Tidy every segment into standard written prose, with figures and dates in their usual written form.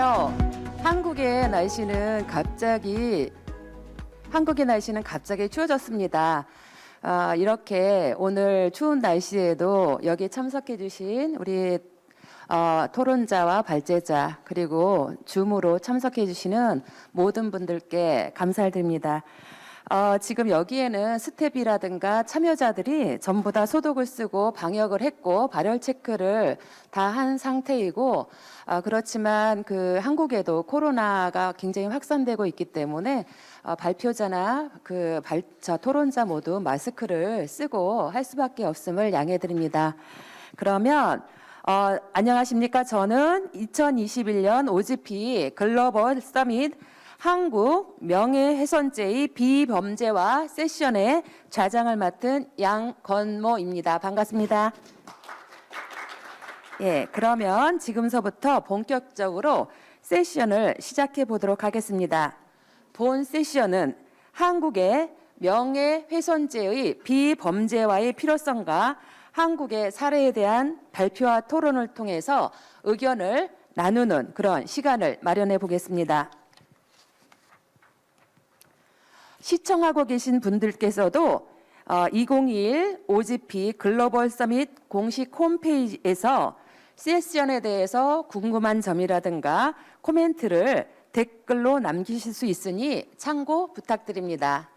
안녕하세요. 한국의 날씨는 갑자기 추워졌습니다. 이렇게 오늘 추운 날씨에도 여기 참석해 주신 우리 토론자와 발제자 그리고 줌으로 참석해 주시는 모든 분들께 감사를 드립니다. 지금 여기에는 스텝이라든가 참여자들이 전부 다 소독을 쓰고 방역을 했고 발열 체크를 다 한 상태이고 그렇지만 그 한국에도 코로나가 굉장히 확산되고 있기 때문에 발표자나 토론자 모두 마스크를 쓰고 할 수밖에 없음을 양해 드립니다. 그러면 안녕하십니까? 저는 2021년 OGP 글로벌 서밋 한국 명예훼손죄의 비범죄화 세션의 좌장을 맡은 양건모입니다. 반갑습니다. 예, 그러면 지금서부터 본격적으로 세션을 시작해 보도록 하겠습니다. 본 세션은 한국의 명예훼손죄의 비범죄화의 필요성과 한국의 사례에 대한 발표와 토론을 통해서 의견을 나누는 그런 시간을 마련해 보겠습니다. 시청하고 계신 분들께서도 2021 OGP 글로벌 서밋 공식 홈페이지에서 세션에 대해서 궁금한 점이라든가 코멘트를 댓글로 남기실 수 있으니 참고 부탁드립니다.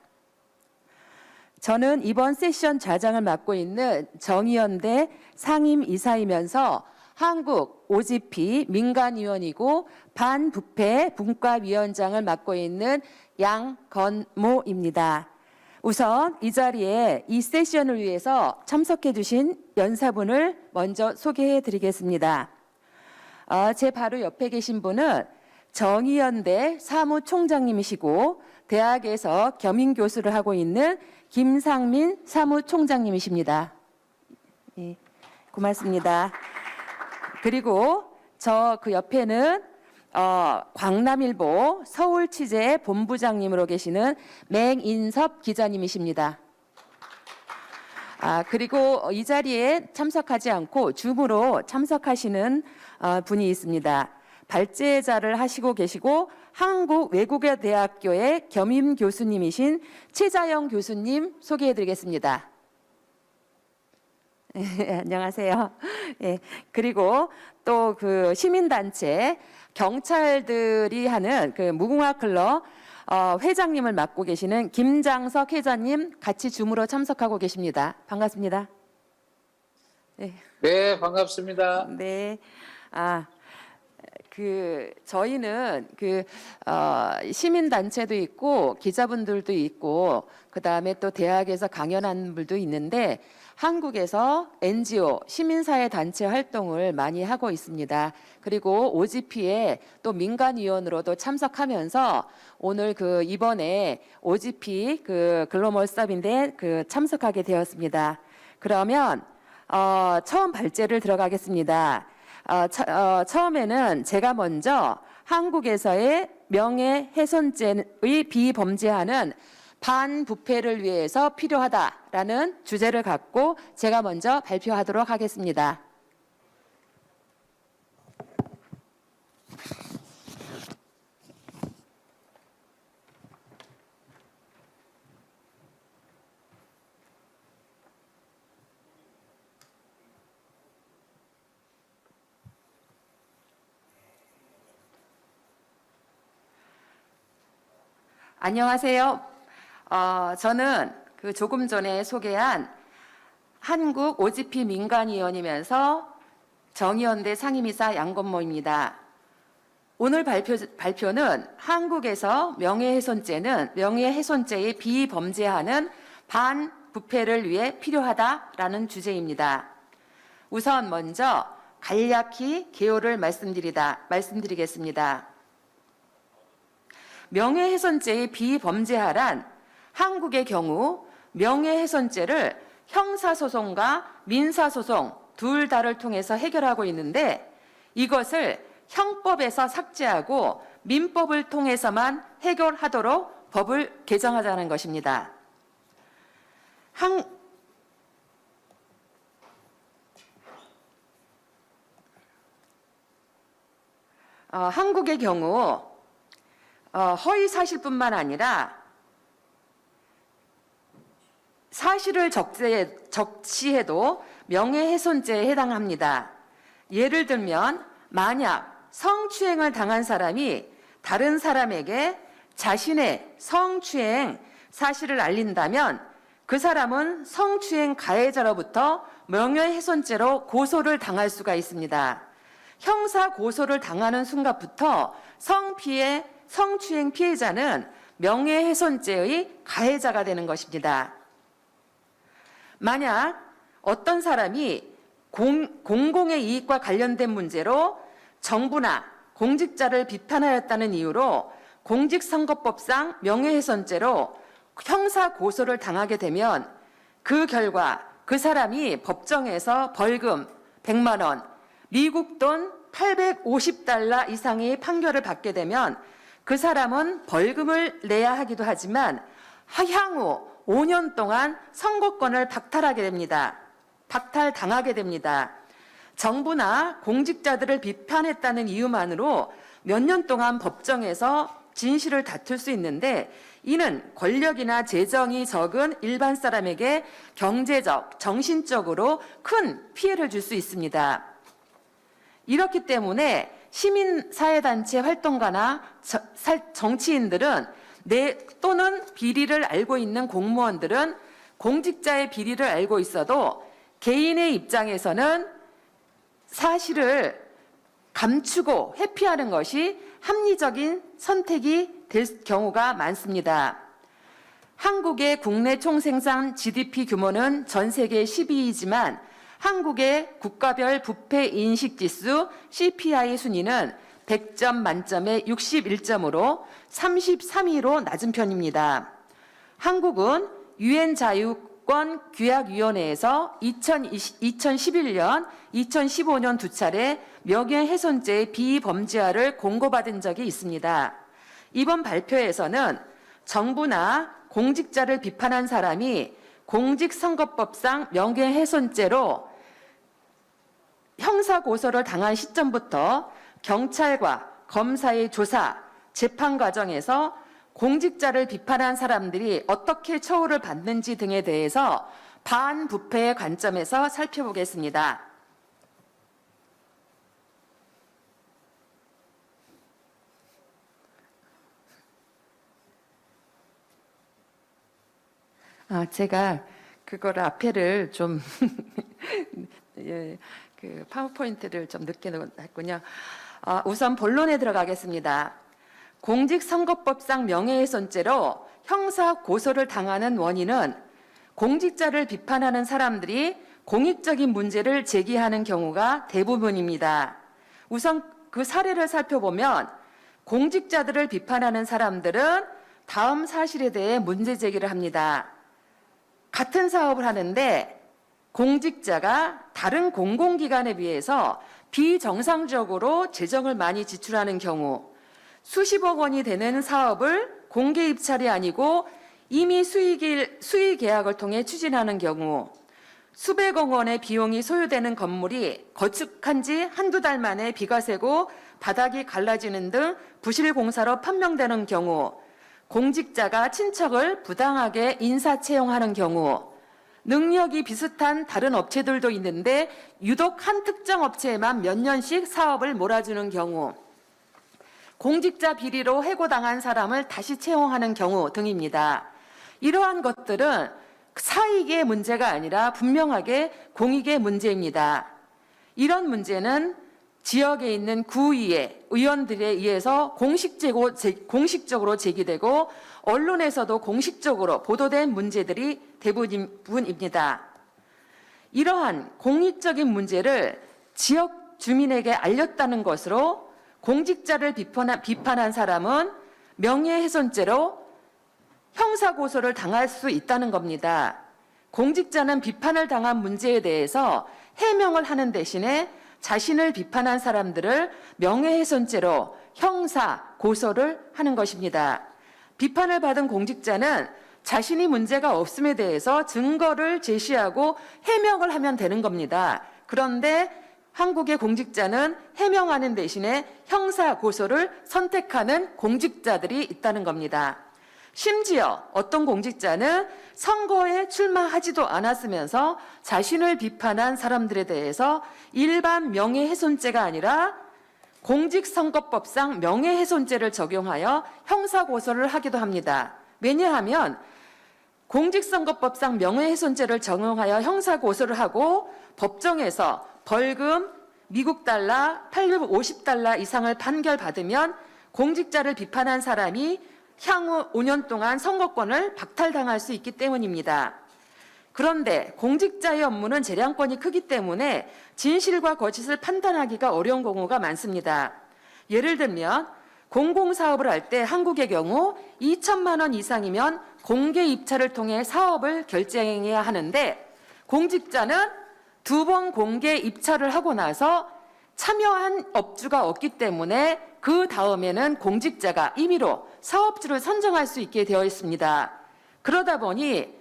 저는 이번 세션 좌장을 맡고 있는 정의연대 상임이사이면서 한국 OGP 민간위원이고 반부패 분과위원장을 맡고 있는 양건모입니다. 우선 이 자리에 이 세션을 위해서 참석해 주신 연사분을 먼저 소개해 드리겠습니다. 제 바로 옆에 계신 분은 정의연대 사무총장님이시고 대학에서 겸임교수를 하고 있는 김상민 사무총장님이십니다. 예, 고맙습니다. 그리고 저 그 옆에는 광남일보 서울취재 본부장님으로 계시는 맹인섭 기자님이십니다. 그리고 이 자리에 참석하지 않고 줌으로 참석하시는 분이 있습니다. 발제자를 하시고 계시고 한국외국어대학교의 겸임 교수님이신 최자영 교수님 소개해 드리겠습니다. 안녕하세요. 예, 그리고 또 그 시민단체 경찰들이 하는 그 무궁화 클럽 회장님을 맡고 계시는 김장석 회장님 같이 줌으로 참석하고 계십니다. 반갑습니다. 네, 네, 반갑습니다. 네. 저희는 시민단체도 있고 기자분들도 있고 그다음에 또 대학에서 강연하는 분도 있는데 한국에서 NGO 시민사회 단체 활동을 많이 하고 있습니다. 그리고 OGP에 또 민간위원으로도 참석하면서 오늘 이번에 OGP 글로벌 서밋에 참석하게 되었습니다. 그러면 처음 발제를 들어가겠습니다. 처음에는 제가 먼저 한국에서의 명예훼손죄의 비범죄화는 반부패를 위해서 필요하다라는 주제를 갖고 제가 먼저 발표하도록 하겠습니다. 안녕하세요. 저는 조금 전에 소개한 한국 OGP 민간위원이면서 정의연대 상임이사 양건모입니다. 오늘 발표는 한국에서 명예훼손죄의 비범죄화는 반부패를 위해 필요하다라는 주제입니다. 우선 먼저 간략히 개요를 말씀드리겠습니다. 명예훼손죄의 비범죄화란 한국의 경우 명예훼손죄를 형사소송과 민사소송 둘 다를 통해서 해결하고 있는데 이것을 형법에서 삭제하고 민법을 통해서만 해결하도록 법을 개정하자는 것입니다. 한국의 경우 허위 사실뿐만 아니라 사실을 적시해도 명예훼손죄에 해당합니다. 예를 들면 만약 성추행을 당한 사람이 다른 사람에게 자신의 성추행 사실을 알린다면 그 사람은 성추행 가해자로부터 명예훼손죄로 고소를 당할 수가 있습니다. 형사 고소를 당하는 순간부터 성추행 피해자는 명예훼손죄의 가해자가 되는 것입니다. 만약 어떤 사람이 공공의 이익과 관련된 문제로 정부나 공직자를 비판하였다는 이유로 공직선거법상 명예훼손죄로 형사 고소를 당하게 되면 그 결과 그 사람이 법정에서 벌금 100만 원, 미국 돈 850달러 이상의 판결을 받게 되면 그 사람은 벌금을 내야 하기도 하지만 향후 5년 동안 선거권을 박탈당하게 됩니다. 정부나 공직자들을 비판했다는 이유만으로 몇 년 동안 법정에서 진실을 다툴 수 있는데 이는 권력이나 재정이 적은 일반 사람에게 경제적, 정신적으로 큰 피해를 줄 수 있습니다. 이렇기 때문에 시민사회단체 활동가나 정치인들은 또는 비리를 알고 있는 공무원들은 공직자의 비리를 알고 있어도 개인의 입장에서는 사실을 감추고 회피하는 것이 합리적인 선택이 될 경우가 많습니다. 한국의 국내 총생산 GDP 규모는 전 세계 10위이지만 한국의 국가별 부패 인식지수 CPI 순위는 100점 만점에 61점으로 33위로 낮은 편입니다. 한국은 유엔 자유권 규약위원회에서 2011년, 2015년 두 차례 명예훼손죄의 비범죄화를 공고받은 적이 있습니다. 이번 발표에서는 정부나 공직자를 비판한 사람이 공직선거법상 명예훼손죄로 형사고소를 당한 시점부터 경찰과 검사의 조사, 재판 과정에서 공직자를 비판한 사람들이 어떻게 처우를 받는지 등에 대해서 반부패의 관점에서 살펴보겠습니다. 제가 그거를 앞에를 좀 예, 그 파워포인트를 좀 늦게 했군요. 우선 본론에 들어가겠습니다. 공직선거법상 명예훼손죄로 형사 고소를 당하는 원인은 공직자를 비판하는 사람들이 공익적인 문제를 제기하는 경우가 대부분입니다. 우선 그 사례를 살펴보면 공직자들을 비판하는 사람들은 다음 사실에 대해 문제 제기를 합니다. 같은 사업을 하는데 공직자가 다른 공공기관에 비해서 비정상적으로 재정을 많이 지출하는 경우, 수십억 원이 되는 사업을 공개 입찰이 아니고 이미 수의 계약을 통해 추진하는 경우, 수백억 원의 비용이 소요되는 건물이 건축한 지 한두 달 만에 비가 새고 바닥이 갈라지는 등 부실 공사로 판명되는 경우, 공직자가 친척을 부당하게 인사 채용하는 경우, 능력이 비슷한 다른 업체들도 있는데 유독 한 특정 업체에만 몇 년씩 사업을 몰아주는 경우, 공직자 비리로 해고당한 사람을 다시 채용하는 경우 등입니다. 이러한 것들은 사익의 문제가 아니라 분명하게 공익의 문제입니다. 이런 문제는 지역에 있는 구의회 의원들에 의해서 공식적으로 제기되고 언론에서도 공식적으로 보도된 문제들이 대부분입니다. 이러한 공익적인 문제를 지역 주민에게 알렸다는 것으로 공직자를 비판한 사람은 명예훼손죄로 형사고소를 당할 수 있다는 겁니다. 공직자는 비판을 당한 문제에 대해서 해명을 하는 대신에 자신을 비판한 사람들을 명예훼손죄로 형사 고소를 하는 것입니다. 비판을 받은 공직자는 자신이 문제가 없음에 대해서 증거를 제시하고 해명을 하면 되는 겁니다. 그런데 한국의 공직자는 해명하는 대신에 형사 고소를 선택하는 공직자들이 있다는 겁니다. 심지어 어떤 공직자는 선거에 출마하지도 않았으면서 자신을 비판한 사람들에 대해서 일반 명예훼손죄가 아니라 공직선거법상 명예훼손죄를 적용하여 형사고소를 하기도 합니다. 왜냐하면 공직선거법상 명예훼손죄를 적용하여 형사고소를 하고 법정에서 벌금 미국 달러 850달러 이상을 판결받으면 공직자를 비판한 사람이 향후 5년 동안 선거권을 박탈당할 수 있기 때문입니다. 그런데 공직자의 업무는 재량권이 크기 때문에 진실과 거짓을 판단하기가 어려운 경우가 많습니다. 예를 들면 공공사업을 할 때 한국의 경우 2천만 원 이상이면 공개 입찰을 통해 사업을 결정해야 하는데 공직자는 2번 공개 입찰을 하고 나서 참여한 업주가 없기 때문에 그 다음에는 공직자가 임의로 사업주를 선정할 수 있게 되어 있습니다. 그러다 보니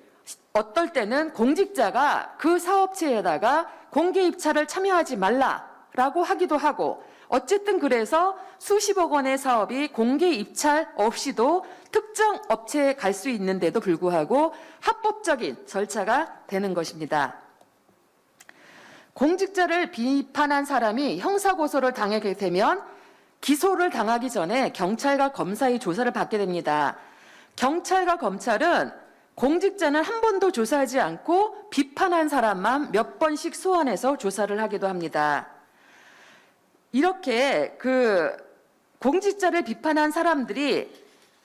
어떨 때는 공직자가 그 사업체에다가 공개 입찰을 참여하지 말라라고 하기도 하고 어쨌든 그래서 수십억 원의 사업이 공개 입찰 없이도 특정 업체에 갈 수 있는데도 불구하고 합법적인 절차가 되는 것입니다. 공직자를 비판한 사람이 형사고소를 당하게 되면 기소를 당하기 전에 경찰과 검사의 조사를 받게 됩니다. 경찰과 검찰은 공직자는 한 번도 조사하지 않고 비판한 사람만 몇 번씩 소환해서 조사를 하기도 합니다. 이렇게 공직자를 비판한 사람들이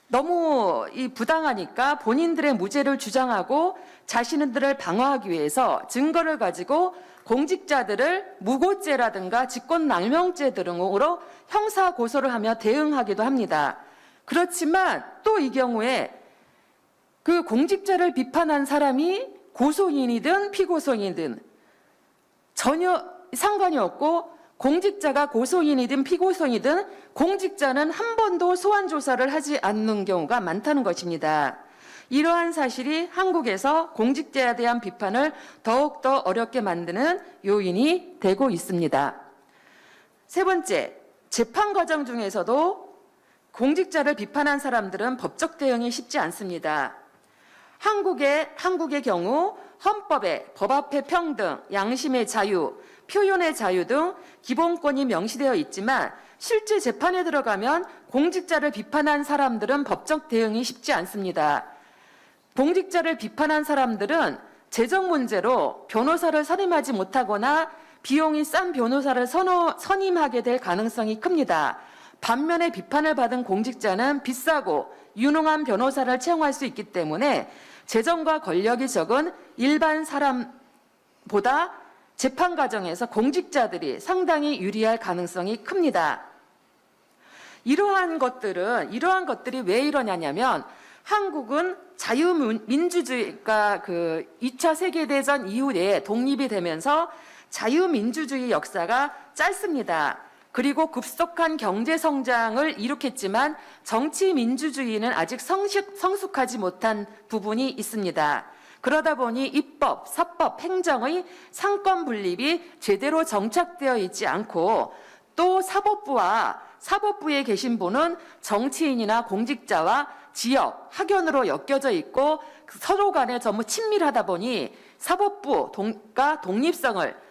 너무 부당하니까 본인들의 무죄를 주장하고 자신들을 방어하기 위해서 증거를 가지고 공직자들을 무고죄라든가 직권남용죄 등으로 형사 고소를 하며 대응하기도 합니다. 그렇지만 또 이 경우에 그 공직자를 비판한 사람이 고소인이든 피고소인이든 전혀 상관이 없고 공직자가 고소인이든 피고소인이든 공직자는 한 번도 소환 조사를 하지 않는 경우가 많다는 것입니다. 이러한 사실이 한국에서 공직자에 대한 비판을 더욱더 어렵게 만드는 요인이 되고 있습니다. 세 번째, 재판 과정 중에서도 공직자를 비판한 사람들은 법적 대응이 쉽지 않습니다. 한국의 경우 헌법에 법 앞에 평등, 양심의 자유, 표현의 자유 등 기본권이 명시되어 있지만 실제 재판에 들어가면 공직자를 비판한 사람들은 법적 대응이 쉽지 않습니다. 공직자를 비판한 사람들은 재정 문제로 변호사를 선임하지 못하거나 비용이 싼 변호사를 선임하게 될 가능성이 큽니다. 반면에 비판을 받은 공직자는 비싸고 유능한 변호사를 채용할 수 있기 때문에 재정과 권력이 적은 일반 사람보다 재판 과정에서 공직자들이 상당히 유리할 가능성이 큽니다. 이러한 것들이 왜 이러냐면 한국은 자유민주주의가 2차 세계대전 이후에 독립이 되면서 자유민주주의 역사가 짧습니다. 그리고 급속한 경제 성장을 이룩했지만 정치 민주주의는 아직 성숙하지 못한 부분이 있습니다. 그러다 보니 입법, 사법, 행정의 상권 분립이 제대로 정착되어 있지 않고 또 사법부에 계신 분은 정치인이나 공직자와 지역, 학연으로 엮여져 있고 서로 간에 전부 친밀하다 보니 사법부가 독립성을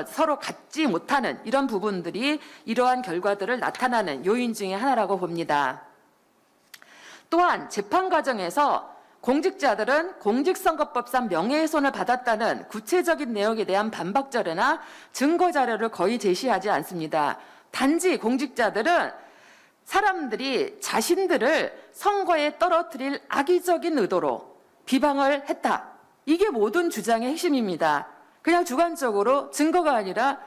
서로 갖지 못하는 이런 부분들이 이러한 결과들을 나타나는 요인 중에 하나라고 봅니다. 또한 재판 과정에서 공직자들은 공직선거법상 명예훼손을 받았다는 구체적인 내용에 대한 반박 자료나 증거 자료를 거의 제시하지 않습니다. 단지 공직자들은 사람들이 자신들을 선거에 떨어뜨릴 악의적인 의도로 비방을 했다. 이게 모든 주장의 핵심입니다. 그냥 주관적으로 증거가 아니라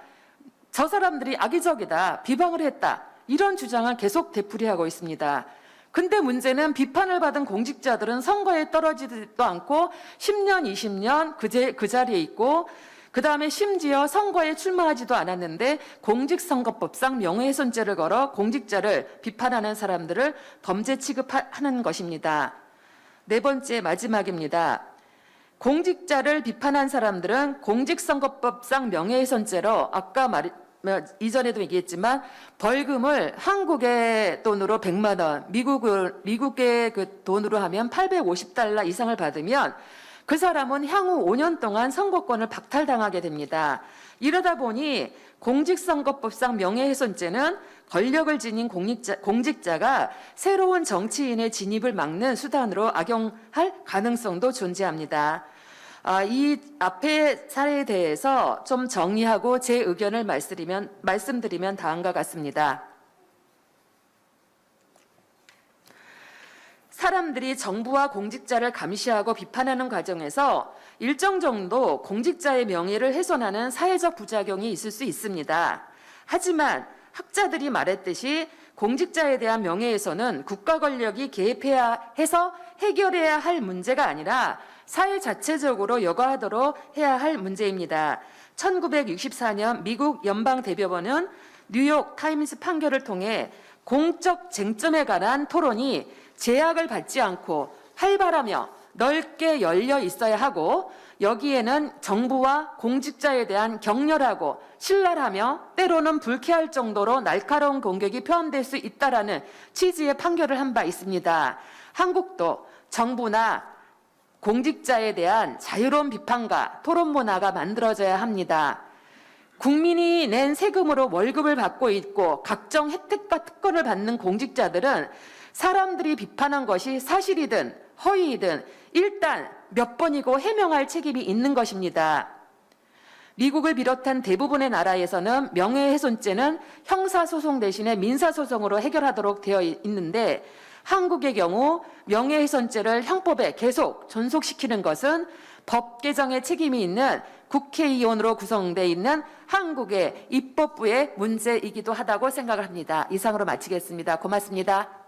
저 사람들이 악의적이다, 비방을 했다. 이런 주장을 계속 되풀이하고 있습니다. 근데 문제는 비판을 받은 공직자들은 선거에 떨어지지도 않고 10년, 20년 그 자리에 있고 그다음에 심지어 선거에 출마하지도 않았는데 공직선거법상 명예훼손죄를 걸어 공직자를 비판하는 사람들을 범죄 취급하는 것입니다. 네 번째 마지막입니다. 공직자를 비판한 사람들은 공직선거법상 명예훼손죄로 이전에도 얘기했지만 벌금을 한국의 돈으로 100만 원, 미국의 그 돈으로 하면 $850 이상을 받으면 그 사람은 향후 5년 동안 선거권을 박탈당하게 됩니다. 이러다 보니 공직선거법상 명예훼손죄는 권력을 지닌 공직자가 새로운 정치인의 진입을 막는 수단으로 악용할 가능성도 존재합니다. 이 앞의 사례에 대해서 좀 정리하고 제 의견을 말씀드리면 다음과 같습니다. 사람들이 정부와 공직자를 감시하고 비판하는 과정에서 일정 정도 공직자의 명예를 훼손하는 사회적 부작용이 있을 수 있습니다. 하지만 학자들이 말했듯이 공직자에 대한 명예훼손은 국가 권력이 개입해야 해서 해결해야 할 문제가 아니라 사회 자체적으로 여과하도록 해야 할 문제입니다. 1964년 미국 연방대법원은 뉴욕 타임스 판결을 통해 공적 쟁점에 관한 토론이 제약을 받지 않고 활발하며 넓게 열려 있어야 하고 여기에는 정부와 공직자에 대한 격렬하고 신랄하며 때로는 불쾌할 정도로 날카로운 공격이 포함될 수 있다라는 취지의 판결을 한 바 있습니다. 한국도 정부나 공직자에 대한 자유로운 비판과 토론 문화가 만들어져야 합니다. 국민이 낸 세금으로 월급을 받고 있고 각종 혜택과 특권을 받는 공직자들은 사람들이 비판한 것이 사실이든 허위이든 일단 몇 번이고 해명할 책임이 있는 것입니다. 미국을 비롯한 대부분의 나라에서는 명예훼손죄는 형사소송 대신에 민사소송으로 해결하도록 되어 있는데 한국의 경우 명예훼손죄를 형법에 계속 존속시키는 것은 법 개정에 책임이 있는 국회의원으로 구성되어 있는 한국의 입법부의 문제이기도 하다고 생각을 합니다. 이상으로 마치겠습니다. 고맙습니다.